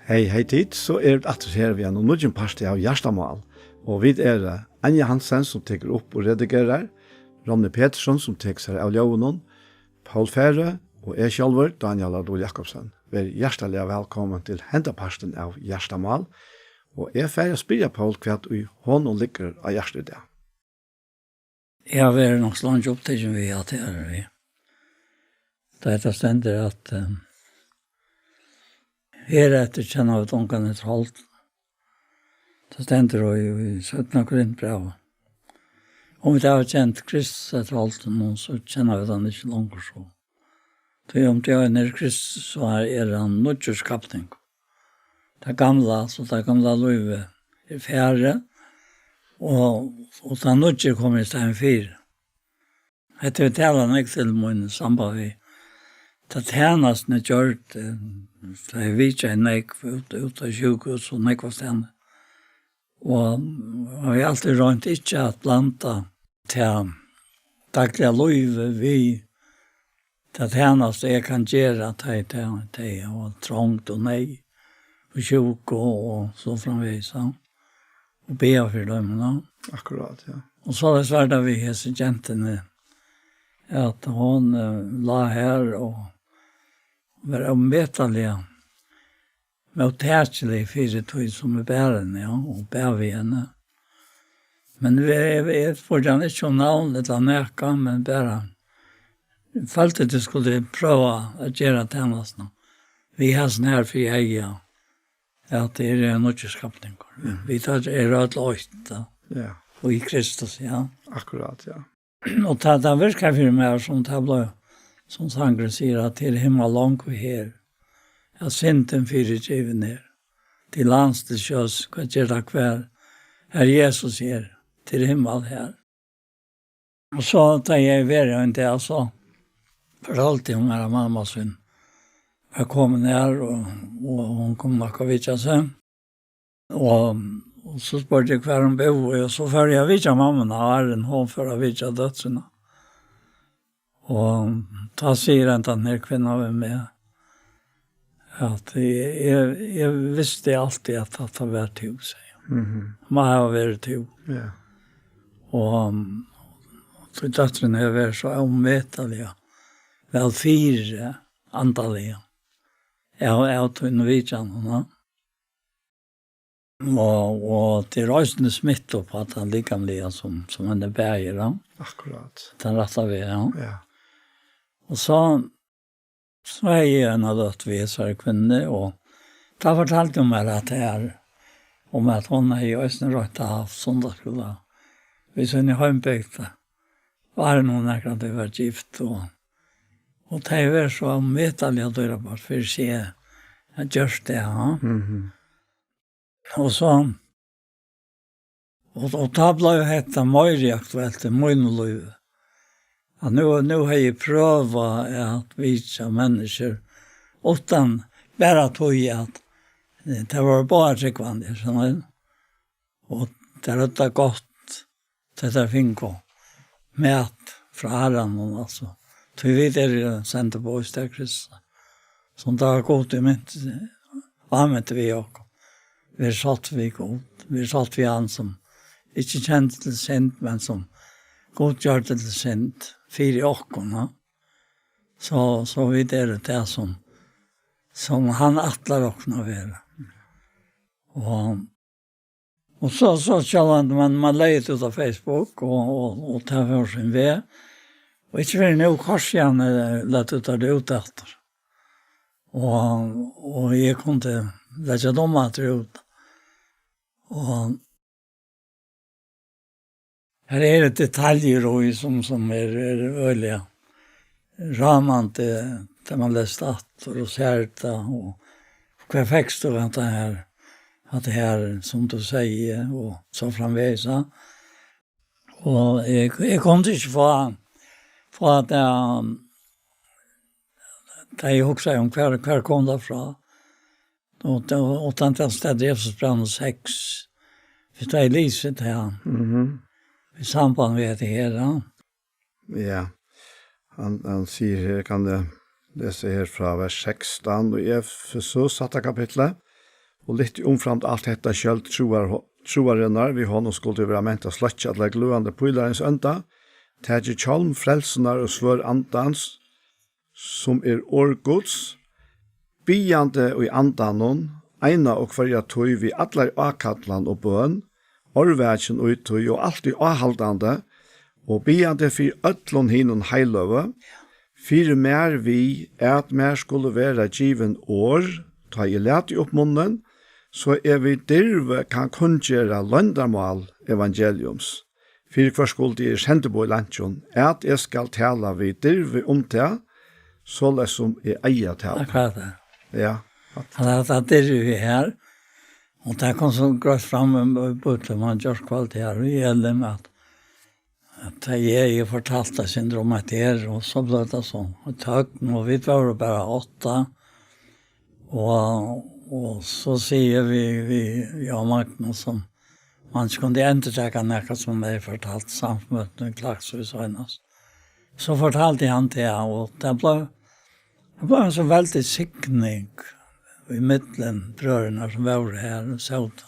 Hei tid, så det atter her vi en nødgen parti av Gjerstamal, og vi Anja Hansen som teker opp og redigerer, Ronny Petersson som teker seg av Ljøvenen, Paul Fære og jeg selv, Daniel Adol Jakobsen. Vi hjertelig velkommen til henteparsten av Gjerstamal, og jeg får spørre Paul hva hun ligger av hjertet det. Jeg har vært nok slangt opp til vi har til vi. Det stender at etter kjenner vi at ångene er holdt. Det stender i 17. Korintbrev. Om vi har kjent Kristus etter holdt noen, så kjenner vi den ikke langt så. Om det er Kristus, så han nødgjørskapning. Det gamle, så det gamle livet er færre, og det nødgjør kommer i stedet fire. Etter vi taler ikke til min samband vi. Det tjeneste er gjort, det er vi ikke en ut av sjukhus og nekva stedene. Og vi har alltid rønt ikke at blanda til daglige livet vi, det tjeneste jeg kan gjøre til og trångt og nei, og sjuk og så framvis. Og be for dem. Akkurat, ja. Og så er det svært av vi hese jentene, at hun la her og var omvetelige, med tærkelig fire tog som bærende, ja, og bær vi henne. Men vi fortsatt ikke om navn eller nækka, men bare følte det skulle prøve å gjøre tjenestene. Vi har sånn her for jeg, ja. At det er nødgjørskapning. Vi tar rødt løyt, ja. Og i Kristus, ja. Akkurat, ja. Og det virker for meg som det ble, som sangren sier, at til himmel langt vi her. Jeg synte en fire given her. Til lands til sjøs, hva gjør det hver? Her Jesus her, til himmel her. Og så da jeg var jo ikke, altså, fortalte jeg om her mamma sin. Jeg kom ned, og hun kom nok av vidt seg. Og så spurte jeg hver hun bor, og så før jeg vidt mamma, og hun før jeg vidt dødsene. Og da sier han denne kvinna ved meg, at jeg visste alltid at det har vært to, sier jeg. Man har vært to. Ja. Og så dødsene har vært så omvettelige, vel fire antallige. Jeg tog en vidtjene, og til røysene smitt opp at han likamlige som han er bæger. Akkurat. Den rettet vi, ja. Ja. Og så er jeg en av dødt vi, så er kvinne, og da fortalte hun meg at det om at hun er i Østene rødt av søndagsskolen. Hvis hun er hjembygd, var det noen akkurat det var gift, og det var så omvettelige døra bare for å se jeg gjør det, ja. Og så, og da ble jo hette Møyri aktuelt i Møynelivet. Ja, nu har jeg prøvet at vise mennesker utan bare tog at det var bare tryggvandig, sånn. Og det er det godt til det finko med fra herren, altså. Så vi sendte på oss til Kristus. Som da har gått i mynt, anvendte vi også. Vi satt vi godt. Vi satt vi han som ikke kjente til sint, men som godgjørte til sint. Fire åkene. Så vi det som han atler åkene være. Og så kjøler man leiet ut av Facebook og tar for sin vei. Og ikke for noe korsen lett ut av det utetter. Og jeg kunne lette dem at det ut. Og her er det detaljer som er øyelige. Ramen til man leste atter og særte, og hva fikk du at det her, som du sier, og så framveis. Og jeg kunne ikke få at jeg også om hver kom det fra. Og den stedet Jesus brann 6. Hvis det er lyset her. I samband med det her. Ja. Han sier her, kan det lese her fra vers 16 og i Efesus 8 kapitlet. og litt omframt alt dette kjølt troarennar, vi har noe skulle være ment å sløtje alle gløende pøylarens ønda, tætje kjolm, frelsenar og svør andans, som årgods, byande og i andanon, eina og hverja tøy vi allar akatlan og bøn, orvækjen og tøy og alt i avhaldande, og byande fyr ötlun hinon heiløve, fyr mer vi at mer skulle være given år, ta i leti opp munnen, så vi dirve kan kunngjera løndarmal evangeliums. Fyr hver skulle sende på i landsjon, at jeg skal tala vi dirve det, så det som eier tala. Akkurat det. Ja. Det dirve vi her, og det kom så grøtt fram på man gjør kvalitet her, og gjelder med at jeg fortalte syndromet her, og så ble det sånn. Og vi var bare 8, og så sier vi Magnus, som man skulle endretrekke noe som jeg fortalte samfunnet i Klagsvis Øynes. Så fortalte han det, og det ble en så veldig sikning i midten brødrene som var her og søvde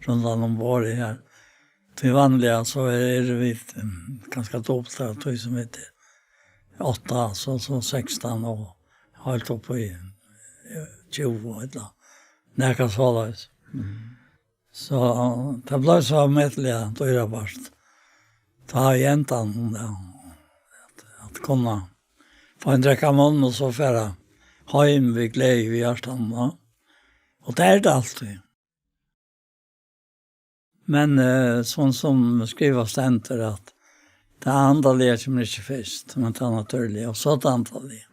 rundt om våre her. Til vanliga så vi ganska dobbelt av tog som heter 8, så 16 och helt upp i 20 eller näka så där. Så det blev så medliga dyra bort. Ta jäntan att kunna få en dräcka mån och så färra hem vid glädje vid hjärtan. Och det är det alltid. Men sånn som skriver stenter at det andalige kommer ikke først, men det naturlige, og så det andalige.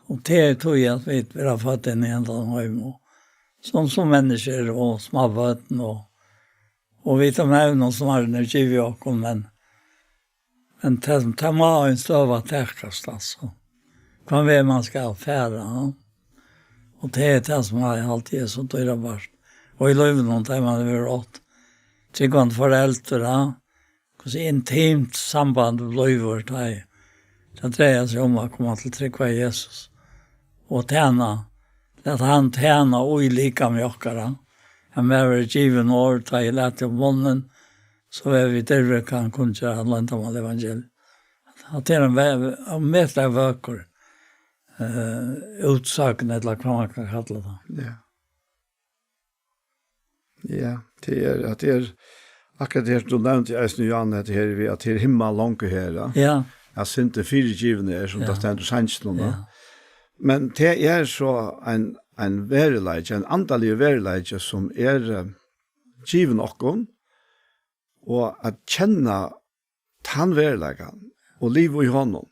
Og det tog jeg at vi har fått inn i en eller annen høymo. Sånn som mennesker og småbøten, og vi tar med noen som har energi i oss, men det må ha en støv at tekast, altså. Hva vil man skal fære, ja? Og det er det som har alltid er så dyrebart. Og i løven om det man har rått. Tryggvand foreldre, hvordan intimt samband bløyver det. Det dreier seg om å komme til Tryggvand Jesus. Og tjene, at han tjene og i lika med okkara. Han er vært given år, ta i lete om munnen, så vi derved kan kunne gjøre landet om evangeliet. At det er en medle vøker, utsakene, eller hva man kan kalle det. Ja. Ja, det er akkurat det du nevnte i Eisen og Jan, at det er himmel langt her. Ja. Jeg synes det 4 givende som det stender sannsyn. Ja. Men det er så en verileik, en andalig verileik som given okkon, og at kjenne tannverileiken og livet i hånden.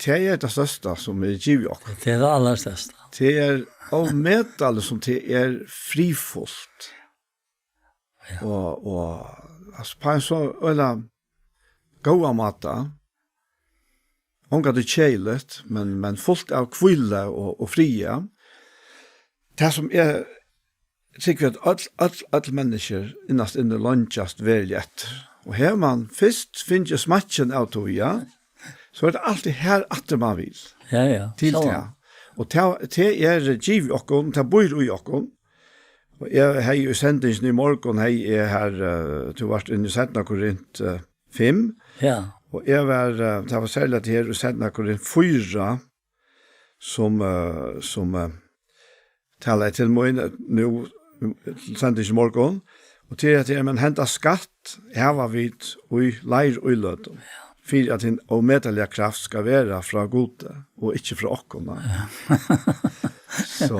Det er det største som givet okkon. Det er det aller største. Det og medale som det frifullt. Ja. Og altså, på en så øyla gåa mata, onga det kjeilet, men fullt av kvile og fria. Det som sikkert at mennesker innast inne landjast veldig etter. Og her man først finner smatchen av toga, så det alltid her at man vil. Ja. Til det. Og det giv okkon, det bor i okkon. Og jeg har jo sendingen i morgen, jeg her, du var inne i 17 Korint 5. Ja. Og det var særlig at her i 17 Korint 4, som taler til meg nå, sendingen i morgen. Og til at man hentet skatt, her var vi i leir og i løten. For at en omedelig kraft skal være fra gode, og ikke fra okkona. Så.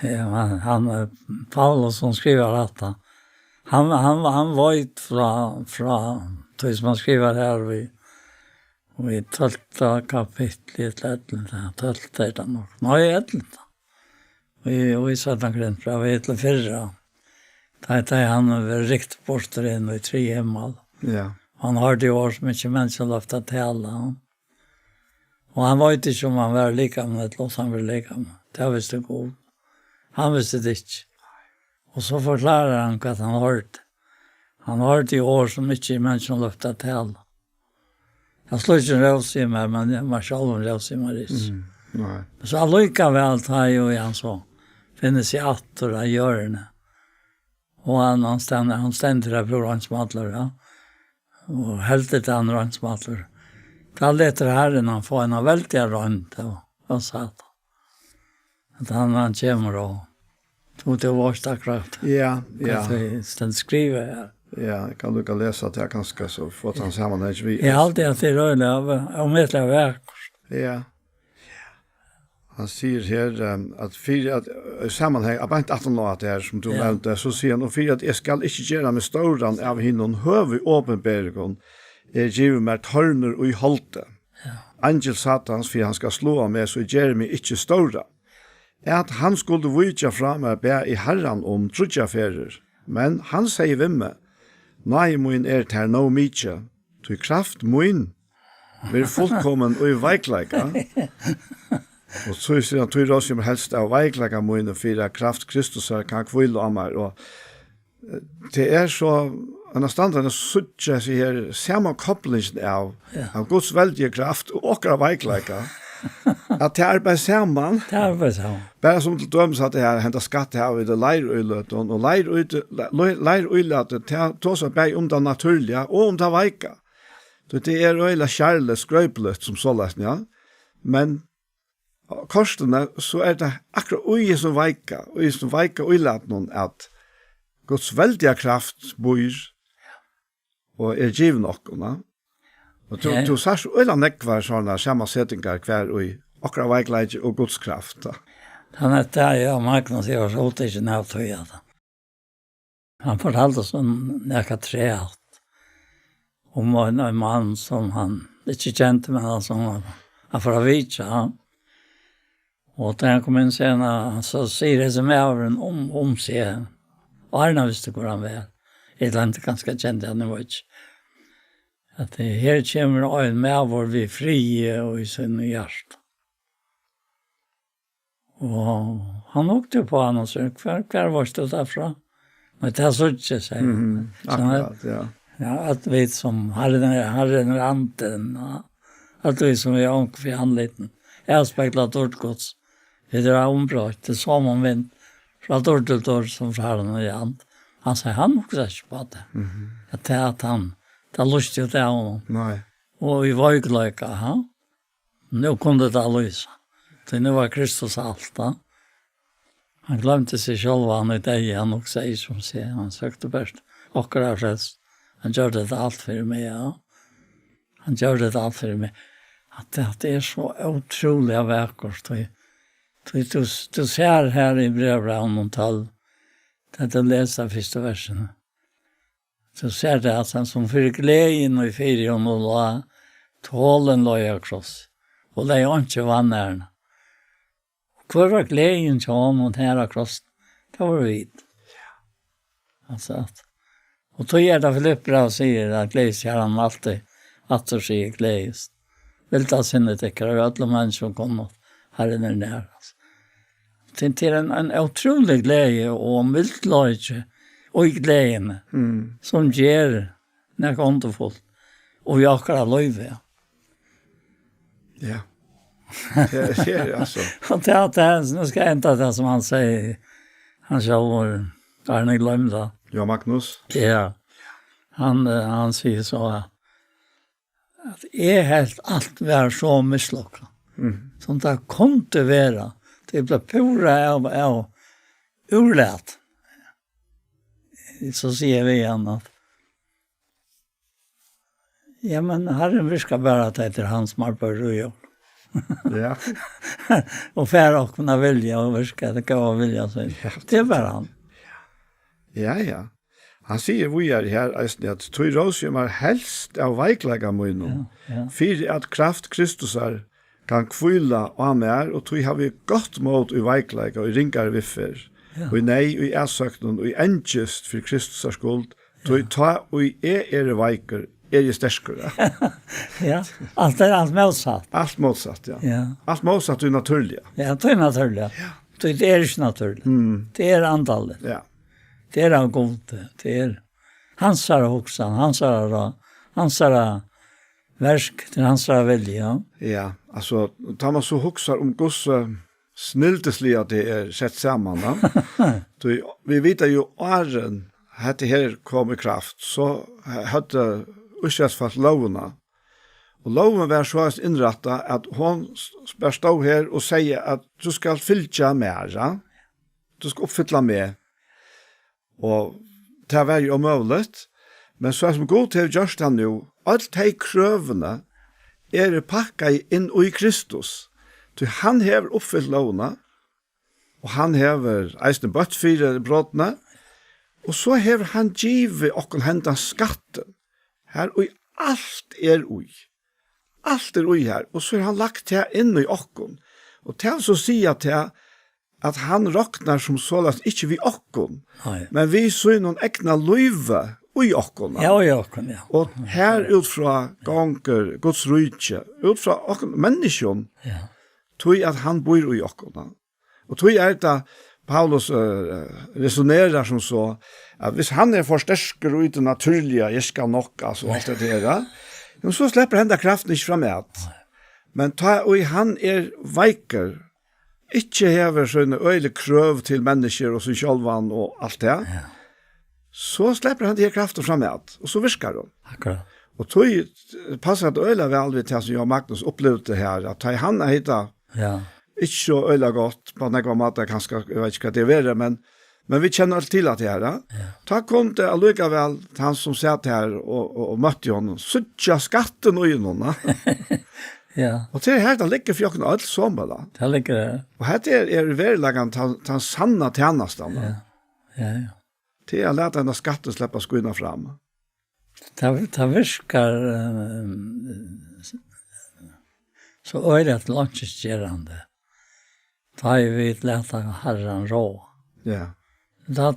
Ja, han Paulus som skriver dette, han var ut fra det som han skriver her i 12. kapittel, 12. er det nok. Nå er det og i 17 Korint, fra vi til 4. Det han riktig bort inn i 3 himmel. Ja. Han har det år som ikke mennesker løftet til alle. Og han vet ikke om han var lika med et lås han var lika med. Det visste god. Han visste det ikke. Og så forklarer han hva han hørte. Han har det år som ikke mennesker løftet til alle. Jeg slår ikke røvs i meg, men jeg var selv om røvs i meg. Så han lykka vel tar jo igjen så. finnes i attor av hjørne. Og han stender der på rannsmatler, ja. Og heldet til han rannsmatler. Da leter Herren han få en veldig rand og satt. At han kommer og tog til vårt akkurat. Ja. Den skriver her. Ja, jeg kan lukke lese at jeg ganske så fått han sammen her. Jeg har alltid at det er røylig av medelig av verk. Ja. Han sier her at for at sammenheng, jeg bare ikke at det her som du nevnte, så sier han, og for at jeg skal ikke gjøre med ståren av hinnom høve åpenbæringen, jeg giver meg tørner og i holde. Angel satans, for han skal slå meg, så gjør meg ikke ståre. At han skulle vujtja fra meg be i herran om trudjaferer, men han sier ved meg, nei, min ter no mykje, til kraft min, blir fullkommen og i veikleika. Og så sier han, tog oss helst av veikleika min, og fyra kraft Kristus kan kvile om meg. Og det så, en av standene suttje seg her, samme kopplingen av Guds veldige kraft og okra veikleika. At det arbeid sammen. Det arbeid sammen. Bare som til dømes at det her hentet skatt her i det leirøylet, og leirøylet at det tar seg bare om det naturlige og om det veika. Det øyla kjærlig, skrøypelig som så lesen, ja. Men korsene så det akkurat øye som veika, øylet noen at Guds veldige kraft bor og givet noen, og du ser så øyla nekvar sånne sammansettinger hver og akkurat veikleid og Guds kraft. Han det ja, Magnus, jeg var så ikke navtøya. Han fortalte sånn nekka trealt om en mann som han ikke kjente, men som han fra Vitsa. Og da han kom inn senere, så sier det som jeg om seg. Og Arna visste hvor han var. Jeg lente ganske kjent han var ikke. At her kommer en med hvor vi frie og i sin hjerte. Og han åkte på han og sa, hver var det derfra? Men det er så ikke, sier han. Akkurat, ja. Ja, at vi som Herren ranten, at vi som er ånk for anliten. Jeg har speklet ordgods. Det ombrott, det så man vind, fra dår til dår som fra Herren og Jan. Han sier, han også ikke på det. At han, det lyst jo det av honom. Nei. Og i vøygløyka, ja. Nå kunne det lyse. Så nu var Kristus alt, da. Han glemte seg selv, han i deg, han også sier som sier. Han søkte best, akkurat frelst. Han gjør det alt for meg, ja. Han gjør det alt for meg. At det så utrolig vekkert. Du ser her i brevbraun om 12, det du leser første versen. Så ser det at han som fyrir gleden og fyrir og la tålen løy akross. Og det ikke vannærende. Hvor var gleden til honom her akross? Det var vidt. Altså at. Og tog det Filippra og sier at gledes her han alltid at du sier gledes. Vilt av sinnet ikke, og alle mennesker kommer her inne nær. Det en utrolig glede og mildløyde og gledene som gjør når åndefullt. Og vi akkurat løyve. Ja. Det altså. Og det nå skal jeg enda det som han sier. Han selv har ni glemt det. Ja, Magnus. Ja. Han sier så at jeg helt alt var så mislukket. Som det kunne være. Det ble pura av urlet. Så sier vi igjen at ja, men Herren virker bare at det han som har på røy. Ja. Og færre å kunne vilja og virke, det kan være vilja. Så. Det bare han. Ja. Han sier vi her at tog råsjum helst av veiklega munnen, for at kraft Kristus kan kvila av mer, og tog har vi godt mål i veiklega og i ringar viffer, og i nei, og i æsøknen, og i endjest for Kristus skuld, tog ta og i veiker, sterskere. Ja, alt motsatt. Alt motsatt, ja. Alt motsatt er naturlig. Ja, det er naturlig. Det ikke naturlig. Det antallet. Ja. Det av gode. Det hans hoksan, hans versk, det hans vilja. Ja, altså, tar man så hoksar om Guds snilteslig at det sett sammen. Vi vet jo åren at det her kom i kraft, så hadde utskjøtsfalt lovene. Og loven var så innrettet at hun bare stå her og sier at du skal fylle mer, du skal oppfylle mer. Og det var jo umulig, men så som god til gjørst han jo, alt de krøvene pakket inn i Kristus. Så han hever oppfyllt lovene, og han hever eisen bøtt 4 brottene, og så hever han givet og hentet skatten. Her, og alt ui. Alt ui her, og så har han lagt det inn i okkon. Og til så sier til at han råkner som sålast ikke vi okkon, men vi så noen egna løyve ui okkon. Ja, ui okkon, ja. Og her utfra ganger, Guds rydtje, utfra okkon, menneskjon, tog at han bor ui okkon. Og tog det Paulus resonerar som så, at hvis han for stersker ui det naturlige, jeg skal nok, altså alt det der, så slipper han da kraften ikke fram med. Men og han veiker, ikke hever sånne øyne krøv til mennesker og seg sjølvan og alt det, så slipper han de kraften fram med, og så virker han. Akkurat. Og tog passer at øyne vel ved til som jeg og Magnus opplevde her, at han hittet ikke så øyne godt, på en gang måte, kanskje, jeg vet ikke hva det er, men vi kjenner alt til at det her. Da kom det allikevel han som satt her og møtte honom, suttja skatten og innom. Og til her, det ligger fjokken alt som da. Det ligger det. Og her verilagen den sanna tjenesten. Ja. Til jeg lærte denne skatten slippe skuina fram. Det virker så øyret langtidsgerande. Da vi lærte herren rå. Ja. Da,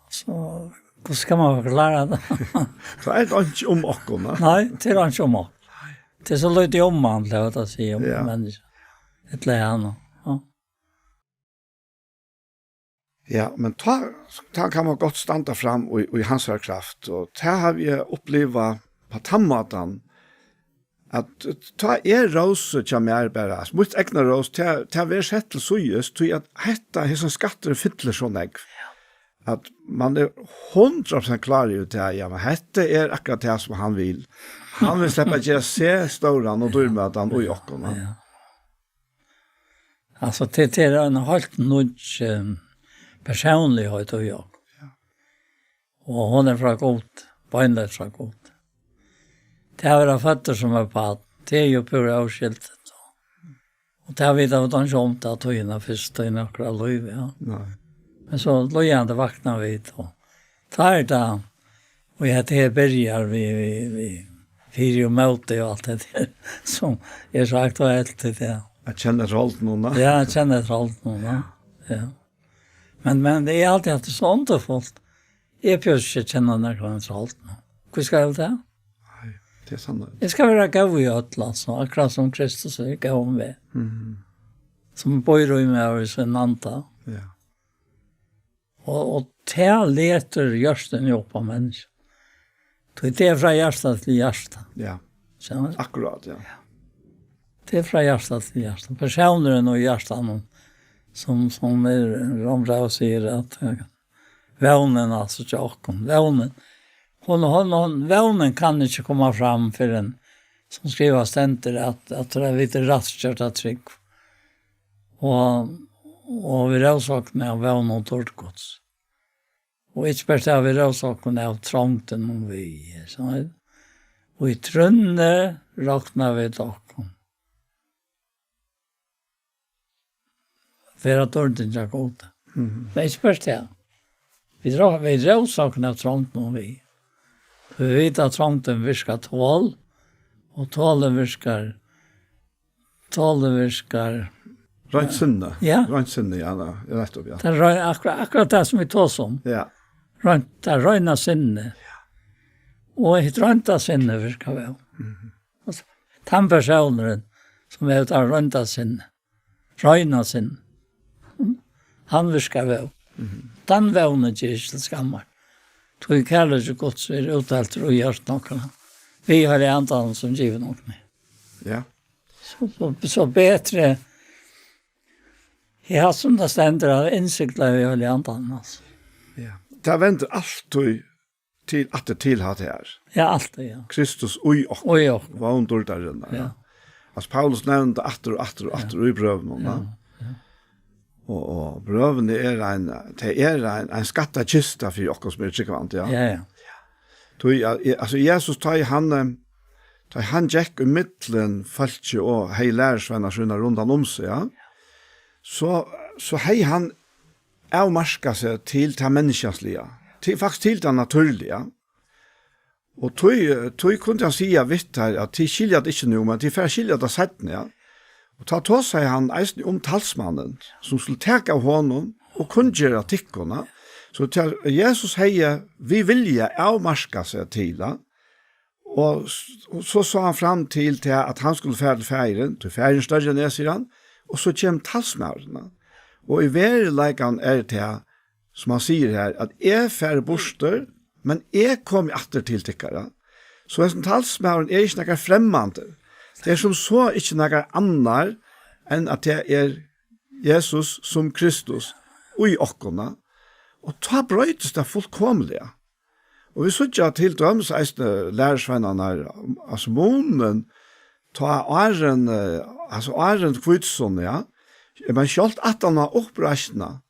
så, hvordan skal man forklare det? Så det ikke om okkona. Nei, det ikke om okkona. Det så litt om man, det å si om mennesker. Et leende. Ja, men ta kan man godt standa fram i hans kraft, og ta har vi opplevd på tammatan, at ta råse til mer bare, mot egna råse, ta være sett til søyes, til at hetta hesson skatter fytler sånn egg. At man 100% klar i det, ja, men hetta akkurat det som han vil. Han vil slippe ikke se ståren og dyrmøten og jokkene. Ja. Altså, det en helt nødt personlighet og jokk. Og hun fra god, beinlet fra god. Det var fötter som på det ju pura avskiltet. Och det har vi då inte om att ta in först i några liv, ja. Nej. Men så lojande vaknar vi då. Tar det och jag det börjar vi fyra möte och allt det där som är så aktuellt det. Jag känner rollt någon. Ja, jag känner rollt någon. Ja. Men det är alltid att det är så underfullt. Jag plötsligt känner när jag har rollt någon. Hur ska jag det? Det är sant. Jag ska vara gav i Atlas, akkurat som Kristus är gav med. Som bor i mig och sin anta. Ja. Och det leter hjärsten ihop av människan. Det är från hjärsta till hjärsta. Ja. Känner? Akkurat, ja. Det är från hjärsta till hjärsta. Personen och hjärtan som Rombrau säger att vånen alltså tjocken. Vånen. Vånen kan inte komma fram för en som skriver stenter att det är lite rastkört att tryck. Och vi råsaknar av vån och tortgods. Och inte bara har vi råsaknar av trångten om vi. Och i trunne råknar vi dock. För att orden är goda. Men inte bara det. Vi råsaknar av trångten om vi. Vi vet att trångten virkar tål. Och tålen virkar Rent sinne. Ja. Rent sinne, ja. Jag vet upp, ja. Det är akkurat det som vi tås om. Ja. Det är röjna sinne. Och ett rönta sinne virkar väl. Alltså, den personen som är ett rönta sinne. Röjna sinne. Han virkar väl. Den vånen ger inte till skammar. Tog kallar ju gott så är uttalt och görs några. Vi har det antal som giver något med. Ja. Så bättre Ja, som det stender av innsikt av i alle andan, altså. Ja. Det venter alltid til at det tilhatt her. Ja, alltid, ja. Kristus ui og Og jo. var under der. Ja. Altså Paulus nevnte atter og atter og atter i brøven. Ja. Og brøven det er en skatta kista for oss som er tryggvant, ja. Ja, ja. Altså Jesus tar han gikk i midtelen falske og hei lærersvenner sånne rundan om seg, ja. Så hei han avmarska seg til det menneskeslige, faktisk til det naturlige. Og tog kunne han si vitt her, at de skiljer det ikke noe, men de får skiljer det setten, ja. Og ta seg han eisen om talsmannen, som skulle teka av honom, og kunne gjøre tikkene. Så til Jesus heier, vi vilja avmarska seg til det, og så sa han fram til at han skulle fære til færen større enn jeg, sier han, og så kommer talsmærene. Og i verileikene det til, som han sier her, at jeg fære borster, men jeg kom i atter til tikkere. Så en talsmæren ikke noe fremmande. Det som så ikke noe annet enn at det Jesus som Kristus og i okkene. Og ta brøytes det fullkomlige. Og vi sier til døms lærersvennerne, altså månen, ta Arend Kvitsson, ja, men selv at han har oppreisene,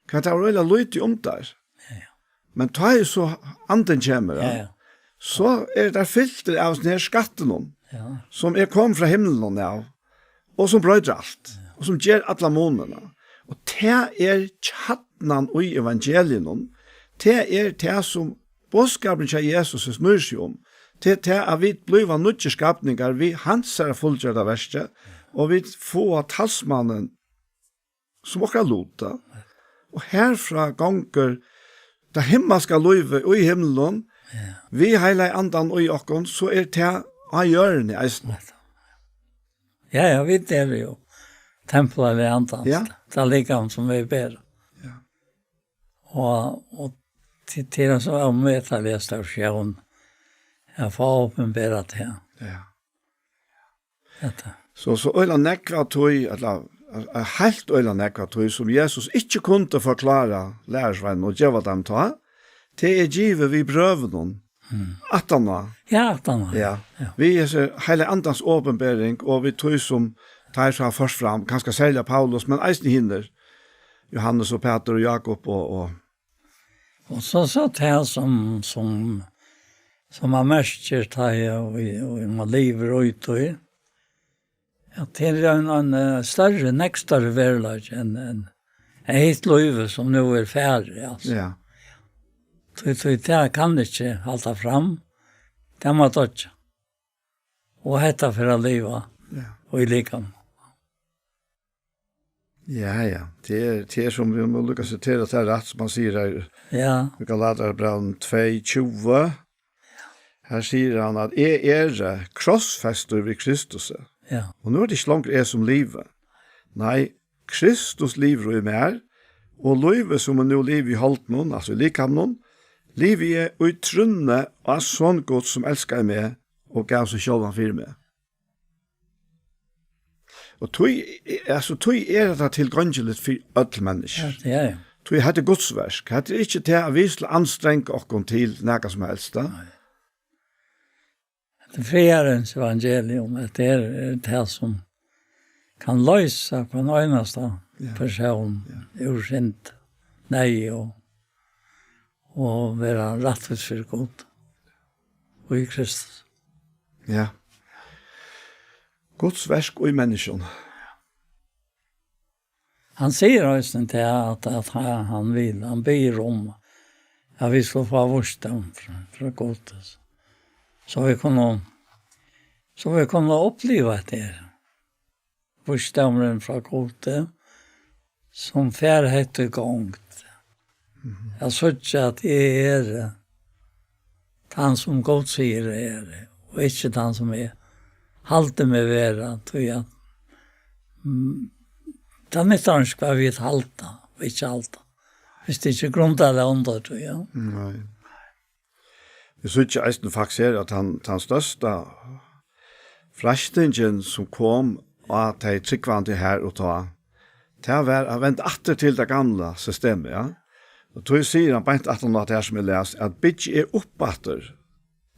kan det være veldig om der. Men ta så anden kommer, ja. Så det filter av sånne skatten, som kom fra himmelen av, og som brøyder alt, og som gjør alle månene. Og det tjattenen i evangelien, det som bådskapen til Jesus snur seg om, det at vi blir nødvendige skapninger, vi hanser fullgjør det verste, og vi får talsmannen som akkurat lota. Og herfra ganger det himmelske livet i himmelen, vi heiler andan og i okken, så det av hjørnet i eisen. Ja, vi deler jo templet ved andan. Ja. Det er likam som vi ber. Ja. Og til så er medtallige stasjon, jeg får åpenbære til. Ja. Dette. Så øyla nekva tog, eller helt øyla nekva tog, som Jesus ikke kunne forklare lærersvennen og gjøre dem ta, det givet vi brøven at han var. Ja, at han var. Ja. Vi hele andans åpenbæring, og vi tog som tar seg først fram, kanskje særlig Paulus, men eisen hinner, Johannes og Peter og Jakob og så det som man mestjer tar og man lever ut og ja, det en større, nekst større verlag enn et løyve som nå ferdig, altså. ja. Det kan ikke halta fram, det må dødja. Og hetta for å leve, og i likam. Ja. Det som vi må lykkes til at det rett, som man sier her. Ja. Vi kan lade her brann 2:20. Her sier han at jeg krossfester ved Kristus. Ja. Og nå det ikke langt jeg som livet. Nei, Kristus lever i mer, og livet som er nå lever i holdt noen, altså i likam noen, livet er utrunne av sånn godt som elsker meg, og gav seg selv han for meg. Og tog det tilgångelig for alle mennesker. Ja. Tog det godsverk. Det ikke til å vise anstrenge oss til noe som helst. Det friarens evangelium, det det som kan løse på en eneste person urskjent, nei og være rettvis for godt. Og i Kristus. Ja. Guds verk og i mennesken. Han sier også til at han vil, han ber om at vi skal få vursdom fra godt. Så vi kunne oppleve det. Vursdommen fra godt, som færhet og gongt. Jeg synes at jeg han som godt sier og ikke han som halte med vera, tror jeg. Det nytter ikke hva vi halte, og ikke halte. Hvis det ikke grunner det andre, tror jeg. Nei. Vi synes ikke eisen faktisk at han største frestingen som kom, og at de tryggvante her og ta, det var vent atter til det gamla systemet, ja. Og tog sier han bænt at han at det som jeg les, at bygge oppatter,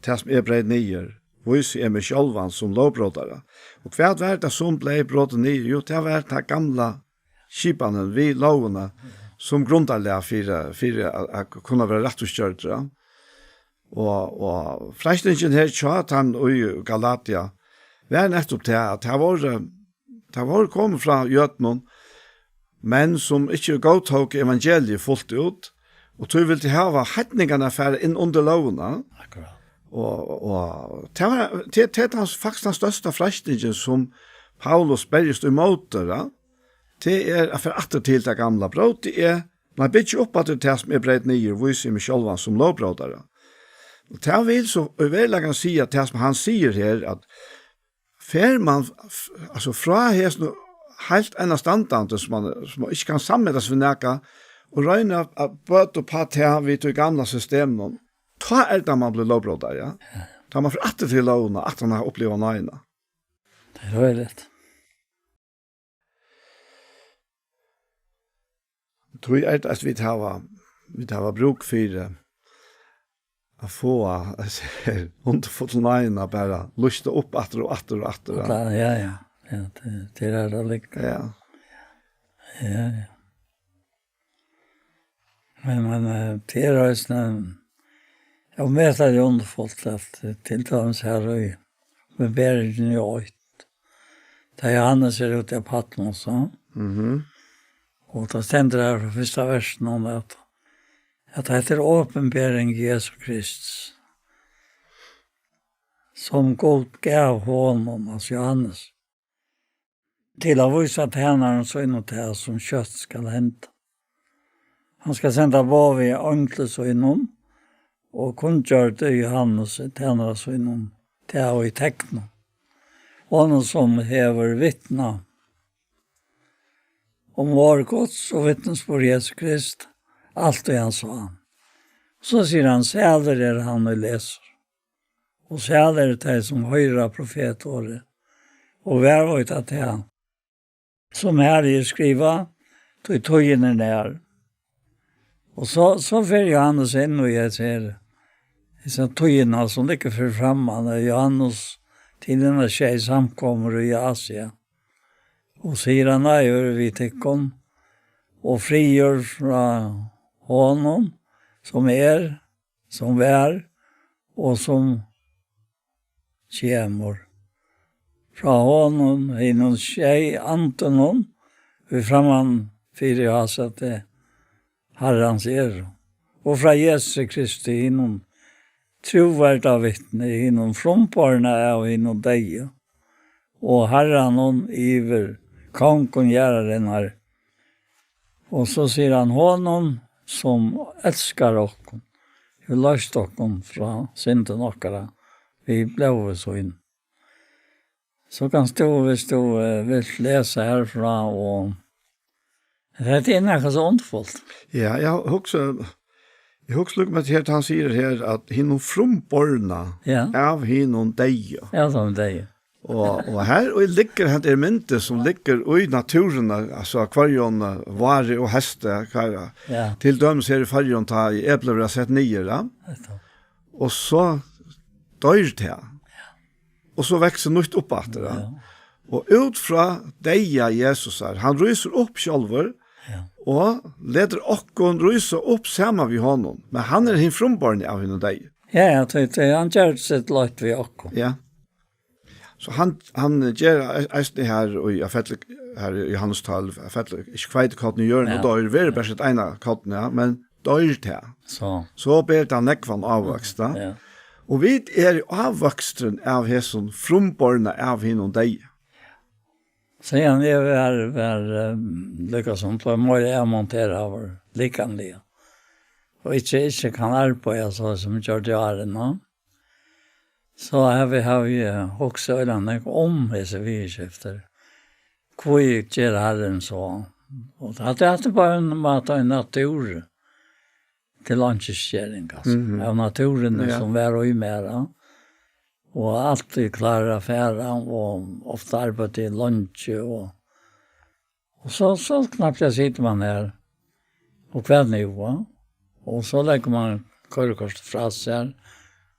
det som breid nyer, vis med sjálvan som lovbrådare. Og hva var det som ble brådet nyer? Jo, det var det gamla skipanen, vi lovene, som grundarlega for å kunne være rett og stjørt. Ja. Og frestingen her tjat han i Galatia, var nettopp til at det var kommet fra Jøtnon, men som ikke godtok evangeliet fullt ut, og tog vil til hava hetningene for inn under lovene. Akkurat. Og det er faktisk den største frestingen som Paulus bergest i måter, det er for atter til det gamle brot, det er, man bygger opp at det som breid nye, viser med sjølvan som lovbrådere. Og det vil så overleggen si at det som han sier her, at fer man, altså fra her helt enda standande som man ikke kan sammedes ved nækka, og røyne at bøte på at vi tog gamla systemen, ta det man blir lovbrådere, ja. Ta man for atter til lovene, at han har opplevd nøyene. Det er røyligt. Tror jeg at vi har bruk for å få underfotlnøyene bare lyste opp atter og atter og atter. Ja, det er det like. Ja. Ja. Men det er også jeg vet at det er underfullt at tiltals her med bæringen i øyt. Da Johannes ser ut av Patmos, og da stender her fra første versen om at det heter åpenbæring Jesus Kristus, som God gav honom, altså Johannes, til å vise tjeneren så innom det som kjøtt skal hente. Han skal sende bov i ångte så innom, og kun gjør det Johannes tjenere så innom det og i tekno. Og noen som hever vittna om vår gods og vittnesbord Jesus Krist, alt det han sa. Så sier han, sæler er han og leser. Og sæler er det som høyre profetåret. Og hver var det til han. Som her i skriva, tog tøyene nær. Og så får Johannes inn og jeg ser disse tøyene som ligger for fremme. Johannes til denne tjej samkommer i Asia. Og sier han, nei, gjør vi tikkum, og frigjør fra honom, som vær, og som kjemur. Fra honom, innom tjej, antenom, vi framman fyrir has at det Herrans er. Og fra Jesus Kristi, innom troverda vittne, innom fromparna og innom deg. Og Herran iver kongen gjerne her. Og så sier han honom som elskar okken. Vi løst okken fra synden okkara. Vi ble så inn. Så kan hvis du vil lese herfra, og det er noe så ondfullt. Ja, jeg husker lukk med at han sier her at hinnom fromborna av hinnom deg. Ja, som deg. Og her ligger han mynte som ligger i naturen, altså akvarion, vare og heste, til dømes her i fargen ta i epler og sett nye, og så dør det. Og så vekser nytt opp at det. Og ut fra deg Jesus her, han ryser opp sjølver, og leder okkon ryser opp sammen ved honom, men han hin frombarn av henne deg. Ja, han gjør sitt løyt ved okkon. Ja. Så han gjør eisne her i Johannes tal, ikke kveit katten i hjørnet, og da er det bare sitt ene katten, men da er det. Så ber det han nekvann avvokst. Og vi er avvoksten av hessen fromborna av henne og deg. Så han er lykkes som på en måte jeg monterer av likkanlige. Og ikke kan arbeide så som gjør det årene. Så har vi også øyne om disse virkjefter. Hvor gjør Herren så? Og det er bare en måte av natur til landskjøring. Av naturen som er og mer. Og alltid klarer affære, og ofte arbeider i lunsj. Och så knappt jag sitter man här och kväll nu va. Och så lägger man körkort fra sig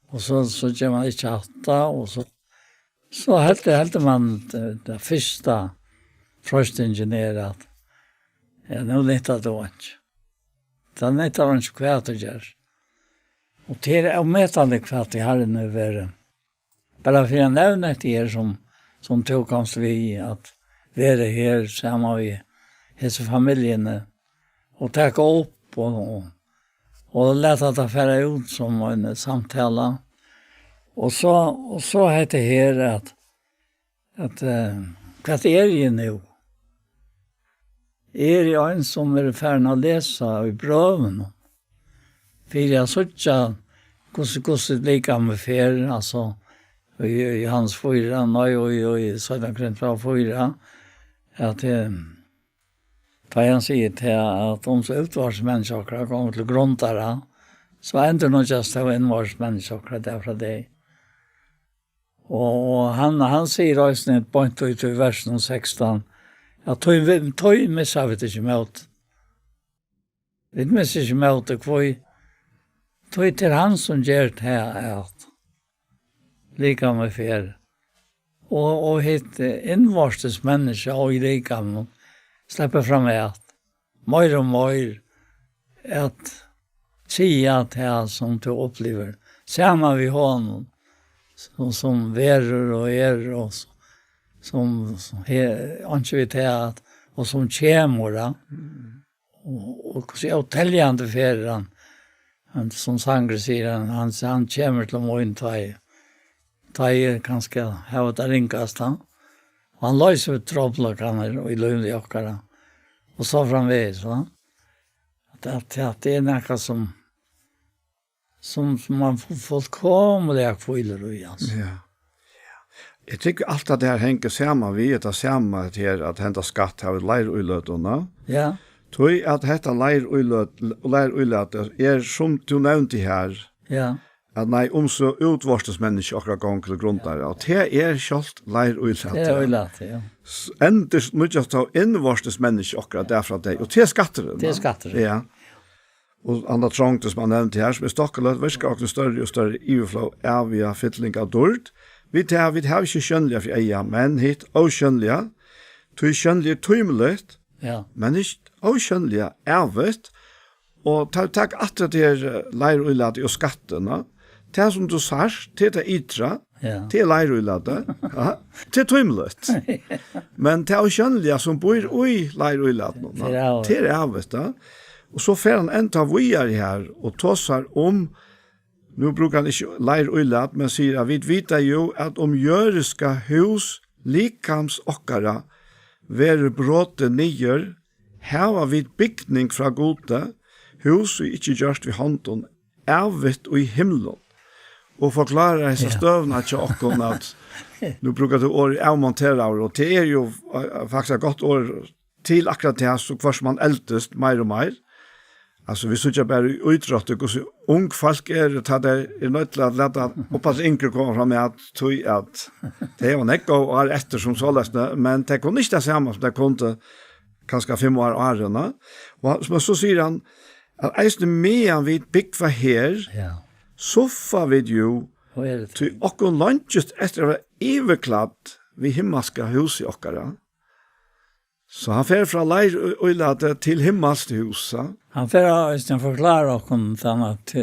och så gör man inte hatta och så helt man det första frostingenjör att nu letar då inte. Den letar man inte kvart och gör. Och det är ommätande kvart i här nu är bara för en nevnet här som tog oss vi att vara här samman vi hela familjen och ta upp och låta det färra ut som en samtala. Och så heter det här att vad är det nu? Är det en som är färdig att läsa i bröven? För jag såg inte hur lika med färd, alltså i hans fyra, och i Södra Krentral fyra, att da han sier til at om så utvarsmennesker kommer til grunntare, så ändå nog just av innvarsmennesker derfra det. Og han sier også et point ut i versen 16, at tog missa vi ikke mot. Vi misser ikke mot det, tog til han som gjør det her, at lika med fer. Og hitt innvarstes mennesker og i lika med släpper fram att mer och mer att säga att det som du upplever samma vi honom som verur och och som anser vi till att och som kämor och så täljande för han som sanger säger han kämmer till morgon taj kanske ha det ringast han. Han løser trådblokene og i lønne jokkere. Og så framveis, va? At det er noe som man får fullkomlig akviller i, altså. Ja. Jeg tykker alt at det her henger sammen vi, det samme til at hente skatt har leir uiløtene. Ja. Tror at dette leir uiløtene er som du nevnte her, Ja. at nei, så utvarstes mennesker akkurat gang til grunntare, og det er kjalt leir uiløtene. Det er uiløtene, ja. Enders mye av innvarstes mennesker akkurat derfra det, og det er skatteren. Det er skatteren. Ja. Og andre trångte som man nevnte her, som er stokkeløt, virker akkurat større og større iveflå av vi har fytling av dård. Vi har ikke skjønnelige for eia, men hit og skjønnelige, tog skjønnelige tøymelet, Ja. men ikke og skjønnelige evet, og takk at det er leir uiløtene og skattene, det som du sars, det er ytra, Ja. det er leir uiløtene, ja, det er tøymelet. Men det er skjønnelige som bor i leir uiløtene, det er evet, da. Og så fer han enda videre her, og tåsar om, nu brukar han ikke leir uiløt, men sier at vi vet jo at om jøreska hus, likams okkara, være bråte nyer, heva vid bygning fra gode, hus og ikke gjørst vid hånden, evet og i himmelen. Og forklarer hese støvna til okkon at nu brukar du år avmontere, og det er jo faktisk et godt år til akkurat det, så hver som man eldest mer og mer. Altså, vi synes bare utrottet hvordan ung folk er nødt til at lette oppas yngre komme fram med at det er jo nekko og er etter som så løsne, men det kunne ikke det samme som det kunne kanskje 5 år årene. Og så sier han at eisne medan vi byggva her, Ja. så får vi jo Hva er det? til okkon lunches etter å være iverkladd vi himmelska hus i okkara. Så han fer fra leir uilade til himmelske huset. Han får forklare oss at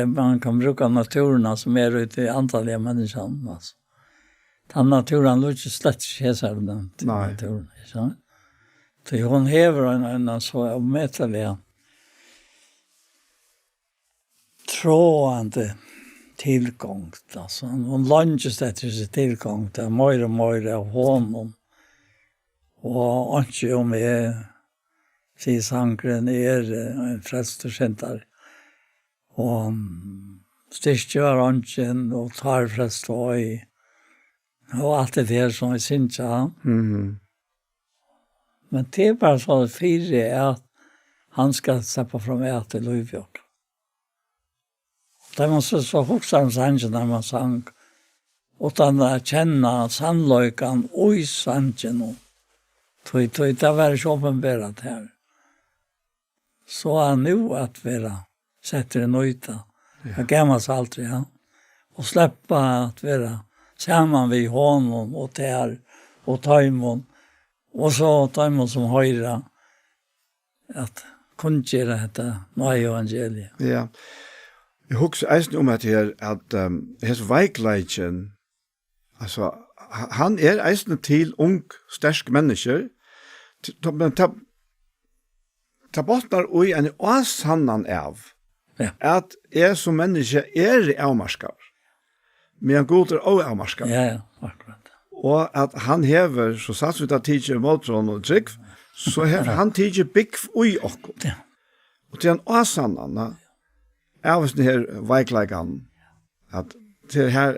man kan bruke naturerna som er ute i antallet mennesker. Altså. Den naturen lå ikke slett ikke seg den naturen. Ikke? Så hun hever en så omøtelig trådende tilgang. Altså. Hun langes etter sin tilgang til mer og mer av hånden. Og ikke om jeg sier sangren en frelsterskjentar. Og styrkjør ånden og tar frelst og alt det der som jeg synes jeg. Men det er bare så fire at han skal slippe fra meg til Løyvjord. Det man så hoksa om sangen når man sang, utan å kjenne sannløyken og sangen Det var ikke åpenbæret her. Så han nu att vara sätter en nöjta. Jag gammas aldrig, ja. Och släppa att vara samman vid honom och där och taimon. Och så taimon som höjra att kunna detta nya evangeliet. Ja. Jag husker eisen om at hans veikleitjen, altså, han eisen til ung, sterk mennesker, men ta bottnar ui en åsannan av, Ja. at som menneske i avmarskar, men god avmarskar. Ja, akkurat. Og at han hever, så sats vi da tidser måltrån og trygg, så hever han tidser bygg ui okko. Ja. Og til en åsannan, av den her veikleikan, at til her,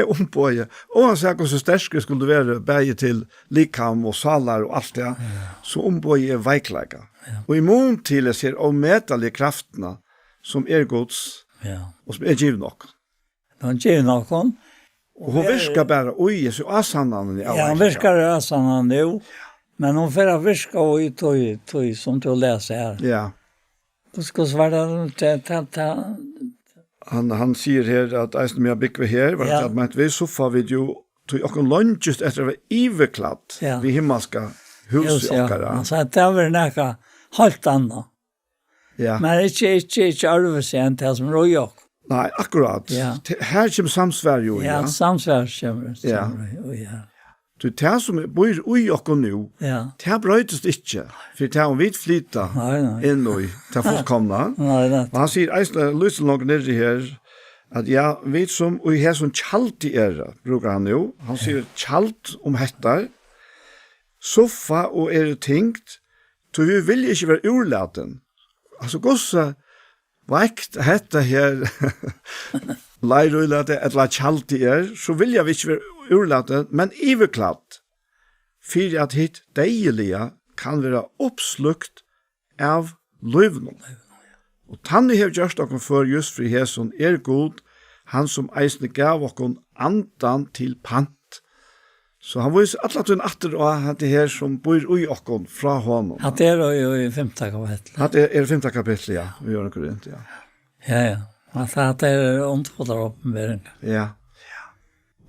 ombøye, og han sier hvordan sterske skulle være bæge til likam og salar og alt det, så ombøye veikleika. Og i mån til jeg ser avmetallige kraftene som gods, og som givet nok. Han givet nok. Og hun virker bare ui, så asannan i Ja, han virker asannan nu, men hun får virke ui tog som du leser her. Ja. Du skal svare til Han sier her at eisen med bygg vi her, var det at man vi soffa video tog okken lunges etter å være iverklatt vi himmelska hus i okkara. Han sa at det var nekka helt annet. Ja. Men ikke arves igjen til som roi ok. Nei, akkurat. Ja. Her kommer samsvær jo. Ja, samsvær kommer. Ja. Ja. Du, det som bor ui okken nu, det brøytes ikke, for det om vi flytta inn og til fullkomna. Nei. Og han sier, eisen lyser nok nere her, at ja, vi som ui her som kjalt i bruker han jo. Han sier kjalt om hettar, soffa og tingt, så vi vil ikke være urlaten. Altså, gosse, vekt hetta her, leirulate, eller kjalt i så vil jeg ikke være urlaten, men iverklatt, for at hitt deilige kan være oppslukt av løvnen. Og tannig har gjørst dere for just fri hæson god, han som eisne gav dere andan til pant. Så han viser at hun atter og han det her som bor ui dere fra honom. At det jo i 5. kapittel. At det 5. kapittel, ja. Vi gjør noe rundt, ja. Ja. At det ondfoder åpenbering. Ja.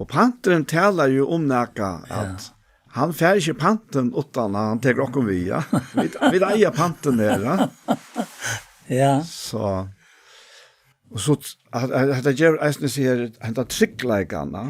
Og panteren taler jo om nækka at han fær ikke panten utan han teker okkom vi, ja. Vi eier panten der, ja. Ja. Så, og så, at det gjør eisne sier, han tar tryggleikana,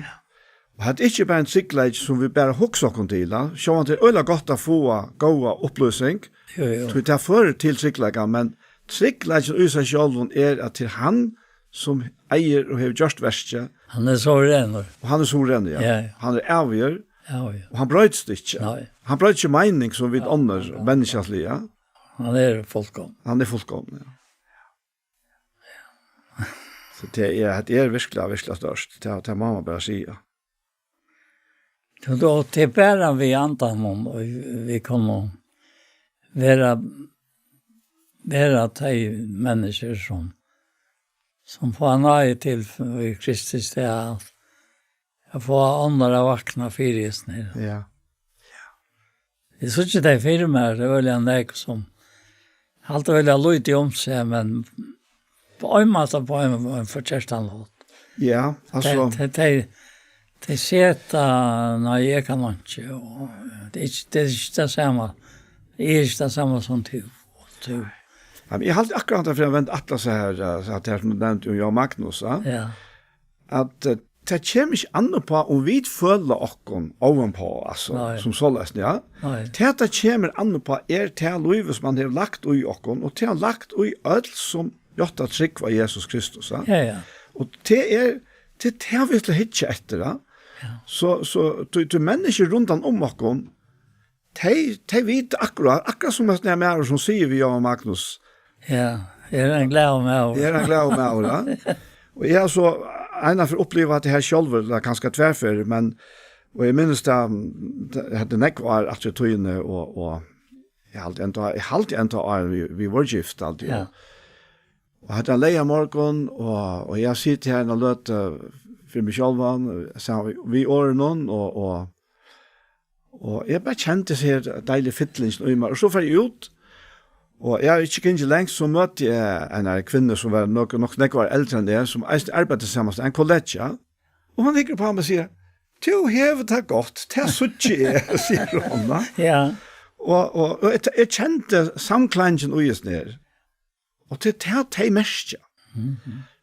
og at ikke bare en tryggleik som vi bare hokser okkom til, så han til øyla godt å få gåa oppløsning, så vi tar for til tryggleikana, men tryggleiken i seg selv at til han som eier og har gjort verste. Han så renner. Og han så renner, ja. Han avgjør, og han brøyts det ikke. Nei. Han brøyts ikke mening som vi ånder menneskeslige. Han fullkom. Han fullkom, ja. Så det virkelig størst. Det må man bare si, ja. Då till bara vi antar om och vi kommer vara till människor som får nöje till i Kristus det är att få andra vakna fyrjesner. Ja. Det är så inte det firmer, det är väl en läge som alltid vill ha lite om sig, men på en måte på en förtjärstan låt. Ja, alltså. Det sätta när jag kan inte, och det är inte det samma. Det är inte det samma som du. Ja, men jag har akkurat för jag vänt Atlas här så att det som nämnt ju jag Magnus, ja. Att det kommer inte an på om vi føler okkon ovenpå, altså, som såles, ja. Det kommer an på til livet som man har lagt i okkon, og til han lagt i ødel som gjør trygg var Jesus Kristus, ja. Ja. Og det har vi til å hitte etter, ja. Så du mennesker rundt om okkon, de vet akkurat som det er med som sier vi og Magnus. Ja, jeg er en glad med. Jeg er en glad med, ja. Og jeg har så ena för uppleva att det här själv är ganska tvärför, men och jag minns det hade nekvar att jag tog in och jag alltid ändå vi var gift alltid. Ja. Och hade en leja morgon och jag sitter här och låter för mig själv så vi år någon Og jeg bare kjente seg deilig fytlingen i meg, og så får jeg ut, og jeg er ikke ikke lengst, så møtte jeg en kvinne som var nok var eldre enn det, som arbeidet sammen med en kollega, og han ligger på ham og sier, «Du hever det godt, det er så ikke», sier hun da. Ja. Og jeg kjente samklangen og just ned, og det er det mest, ja.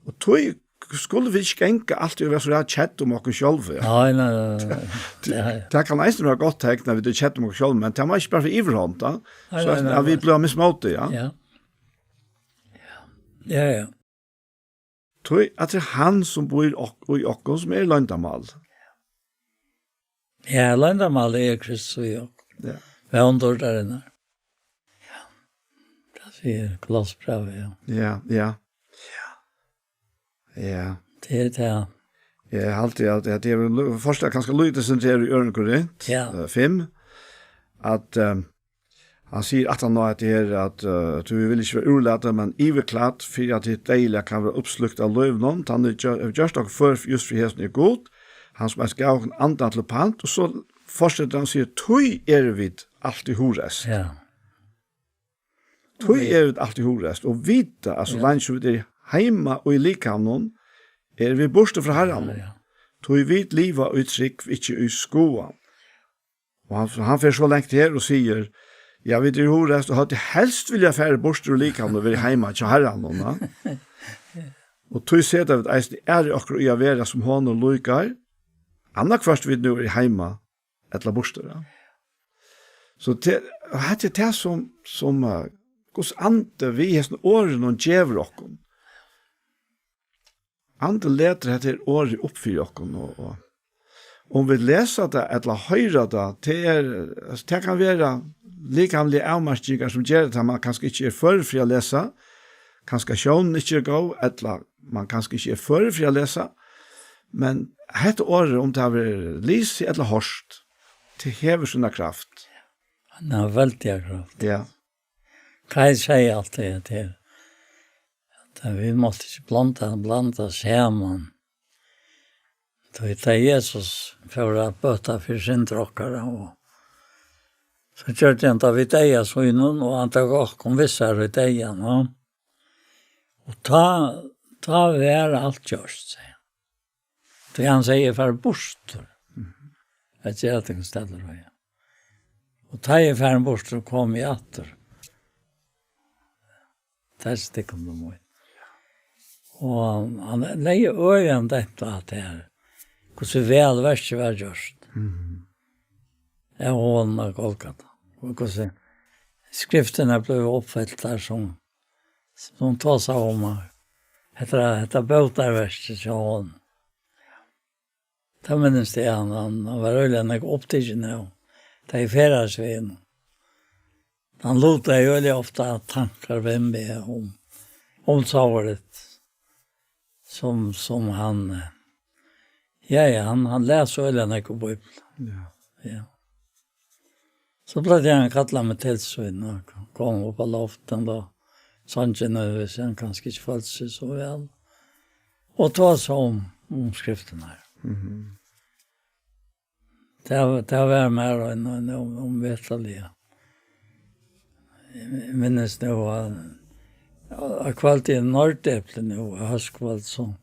Og tog skulle vi ikke enke alltid være så rett kjett om oss selv. Ja. Nei. Det kan nesten være godt tenkt når vi er kjett om oss selv, men det var ikke bare for iverhånd, da. Så at vi ble mismåte, ja. Ja. Tror at det er han som bor i oss som er løndamal. Ja, løndamal er Kristus og jeg. Ja. Vi har under der inne. Ja. Det sier Kolossbrevet, ja. Ja. Det er det. Jeg har alltid at det er først ganske lydet som det er i Ørn Korint, 5, at han sier at han nå at det er at du vil ikke være urlatet, men iverklatt, for at det deilig kan være oppslukt av løvnån, han er gjørst og for just for hesten er god, han som er gav en andan til pant, og så fortsetter han og sier, «Tøy er vi alltid horest». Ja. Tøy er vi alltid horest, og vite, altså langt vi er heima og i likamnon, vi borste fra herren. Tøy vit liva og trygg, ikke i skoa. Og han får så lengt her og sier, «Ja, vi er horest, og hadde helst vilja fære borste og likamnon, og vi er heima til herren». Og tøy ser det at eisen er akkurat i å være som hånd og lykar, annak først vi nu er heima, etla borster. Så det er det som hos ante vi har sånne åren og djever okken. Ante leter etter året oppfyr okken. Og om vi leser det eller høyrer det, det kan være likamlige avmarstinger som gjør det, man kanskje ikke er for fri å lese, kanskje sjånen ikke er god, eller man kanskje ikke er for fri å lese, men hette året om det har vært lys eller hørst, til hever sånne kraft. Han har veldig kraft. Ja. Hva jeg sier alltid til? At vi måtte ikke blanda sammen. Det er Jesus for å bøte for sin drokkere. Så kjørte han da vi deia sønnen, og han tok også om visse i deia. Og ta være alt gjørst, sier han. Det han sier for bostor. Jeg ser at jeg steller det. Og ta i færden bort og kom i atter. Der stikker de mot. Og han leier øye om dette at det er hvordan vel verset var gjørst. Jeg hånden av Golgata. Og hvordan skriftene ble oppfylt der som tar seg om etter bøterverset til hånden. Det minnes det han var øyelig enn jeg opptidgen nå. Det er ferdagsveien. Han lot det øyelig ofte tanker hvem vi er om svaret som han han leser øyelig enn jeg på Bibelen. Ja. Så ble det han kattlet med tilsyn og kom opp av loften da. Sånn ikke nødvendigvis, han kanskje ikke følte seg så vel. Og ta seg om skriften her. Det har vært mer enn om vetelige. Jeg minnes nå at kvalt i Norddeple nå, høstkvalt som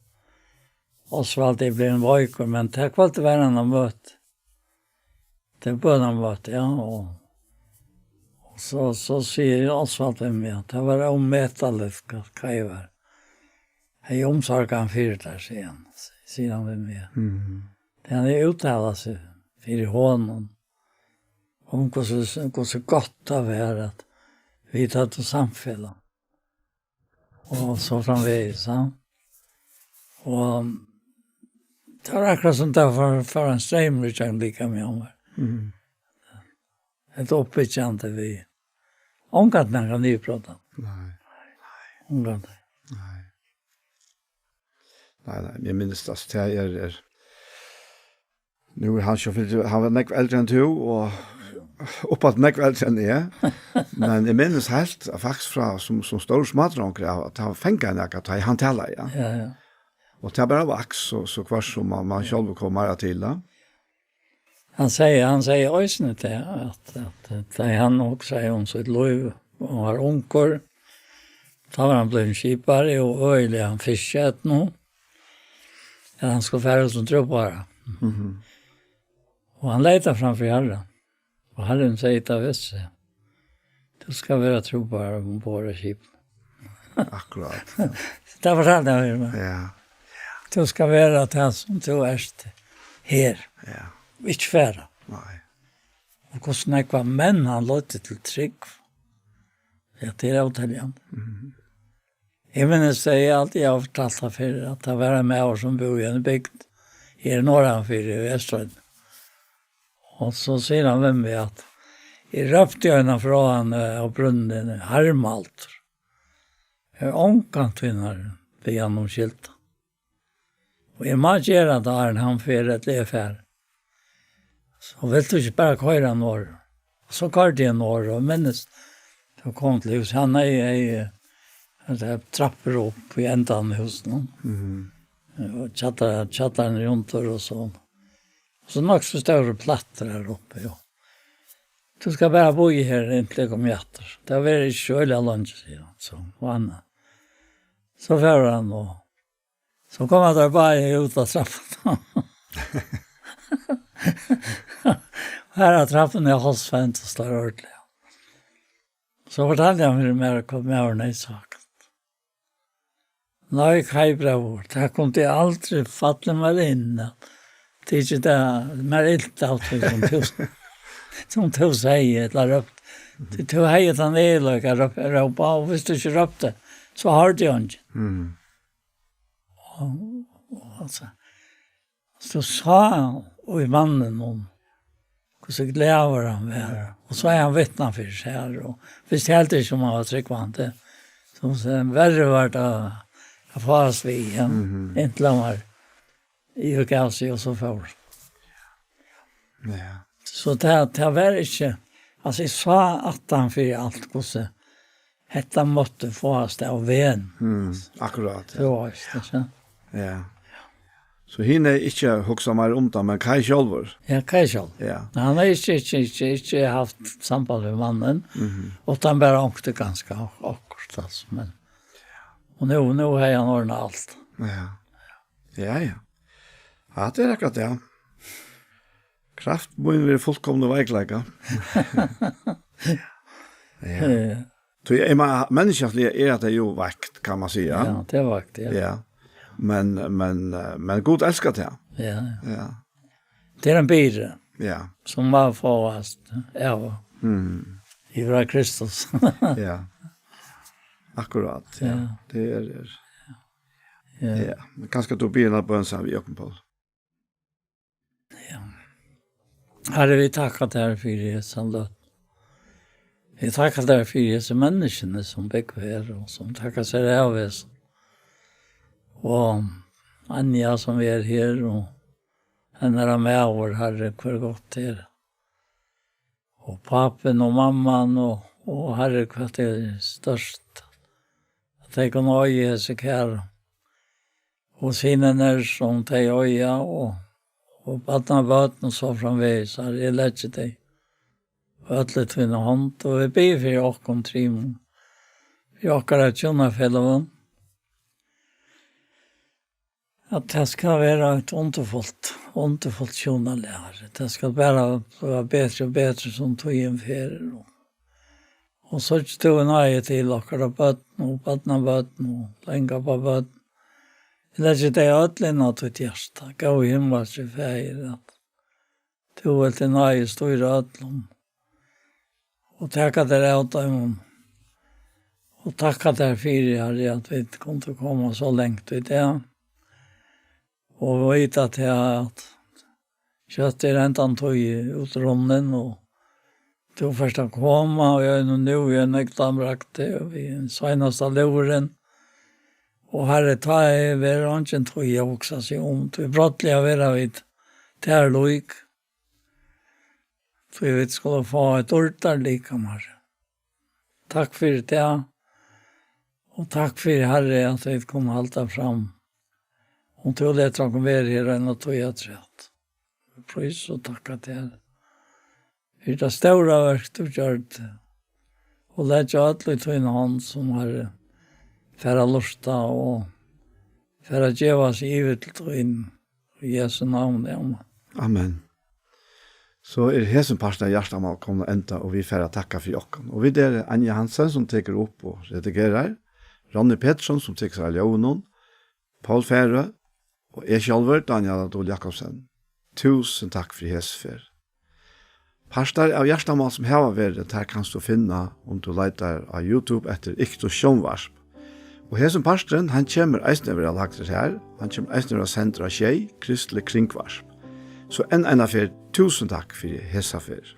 Osvald det ble en vøyker, men det har kvalt vært en av møte. Det er bønn av møte, ja. Og så sier Osvald til meg at det var ommetallet hva jeg var. Jeg omsorger han fyrt der, sier han ved meg. Det han uttalet seg for hånden om hvordan godt det var at vi tar til samfunnet. Og så framvegis, ja. Og det var akkurat som det var for en strømrykkjeng like med om. Et oppbyggende vi. Omgatt når kan nyprata. Nei. Omgatt. Nei, jeg minnes det er nu er han han var nekv eldre enn du, og oppåt nekv eldre enn jeg. Men jeg minnes helt, faktisk fra som stor smadronker, at han fengt en at han taler, ja. Ja. Og det er bare vaks, så hver som man selv kommer til da. Han säger ösne det att han också säger om sitt liv och har onkor. Då var han blivit skipare och öjlig han fiskat nu. Ja, han skulle färre som truppare. Och han letar framför Herren. Och Herren säger till Vesse. Du ska vara truppare om båda skip. Akkurat. Det fortalte han mig. Ja. Du ska vara det som du är her. Ja. Ikke færre. Nej. Og hvordan jeg var menn han låtte til trygg. Ja, det er avtaljen. Jeg minnes det jeg alltid har fortalt av for at det var med oss som bor i en bygd her norranfyr i Vestrøyden. Og så sier han hvem vi at jeg røpte øynene fra han av brunnen Harmalt. Jeg omkant vinner ved gjennom skiltet. Og jeg må gjøre det her han fyrer et lefær. Så vet du ikke bare køyre norr. Så køyre jeg norr, og minnes det kom til hus. Han trapper opp i enden i husen. Og tjatter rundt og sånn. Så nok så større platter her oppe, jo. Du skal bare bo i her inntil jeg kom hjerter. Det var ikke kjølig lunch, sier han. Så fører han, og så kom han der bare ut av trappen. Her er trappen i halsfent og står ordentlig. Så fortalte jeg meg mer hva med årene i saken. Nei, hei bror, det kom til aldri fatte meg inn. Det er ikke det, mer illt av det som du sier, eller røpt. Du heier den eløk, røpa, og hvis du ikke røpte, så har du jo ikke. Altså, så sa han, og i mannen om, hvordan glæver han var. Og så er han vittna for seg her, og hvis det helt ikke om han var tryggvante, så verre var det å få oss vi igjen, inntil han var i Ugelsi og så for. Ja. Så det var ikke, altså jeg sa at han for alt, hvordan dette måtte få oss det av veien. Akkurat. Det var ikke. Ja. Så henne er ikke hoksa mer om det, men Kai Kjolvor. Ja, Kai Kjolvor. Ja. Han har ikke haft samband med mannen, og han bare ångte ganske akkurat. Altså. Men, og nå har han ordnet alt. Ja. Ja. Ja, det er akkurat det. Kraft må jo være fullkomne veikleika. Ja. Menneskelig er det jo vekt, kan man si. Ja, det er vekt, ja. Ja. Men Gud elsker det. Ja. Ja. Det er en byrre. Ja. Som var forvast av ifra Kristus. Ja. Akkurat. Ja. Det er det. Ja. Men kanskje du begynner på en sammen, Jakob Paul. Ja. Herre, vi tackar dig för Jesu löt. Vi tackar dig för Jesu människorna som bygger här och som tackar sig av oss. Och Anja som är här och henne är med vår Herre kvar gott här. Och pappen och mamman och Herre kvar är störst. Att de kan öja sig här. Och sinnen som de öja og badna vatten så framvegis, har jeg lett deg. Og alle tvinne hånd, og vi ber for åkken trim. Vi åkker et kjønnefelloven. At det skal være et underfullt kjønnelærer. Det skal bare være bedre og bedre som tog innfører. Og så tog en eie til åkker av vatten, og badna vatten, og lenger på vatten. Det er ikke det ødelen av ditt hjerte. Gå i himmels i feir. Du vil til nøye store ødelen. Og takk dere av dem. Og takk dere for at vi kunne komme så lengt i det. Og vite at kjøtt er enten tog ut runden. Og du først har kommet, og jeg er nå i en ektambrakt. Og vi er seneste luren. Og Herre, ta jeg ved rangen tog jeg også seg om. Vi brottelig har vært vidt til loik. Så vi skulle få et ordet like, Herre. Takk for det. Og takk for Herre at vi kunne halte fram. Om til det trakk være her enn å tog jeg trett. pris og takka til. Det er det store verk du gjør det. Og det er alle i tøyne han som har færre lusta og færre djeva seg givet til tøyne i Jesu navn. Amen. Så hesen parsten av hjertemål kommer enda, og vi færre takka for jokken. Og vi der Anja Hansen som teker opp og redigerer, Ronny Pettersson som teker seg av Leonon, Paul Fære, og jeg selv, Daniel Adol Jakobsen. Tusen takk for hesfer. Parstar av hjertemål som har vært, der kan du finne om du leiter av YouTube etter Ikto Sjånvarsp. Og hesen parsten, han kommer eisne over lagt her, han kommer eisne over senter av Tjei, Kristelig Kringvarsp. Så en affær, tusen takk for hesa fyr.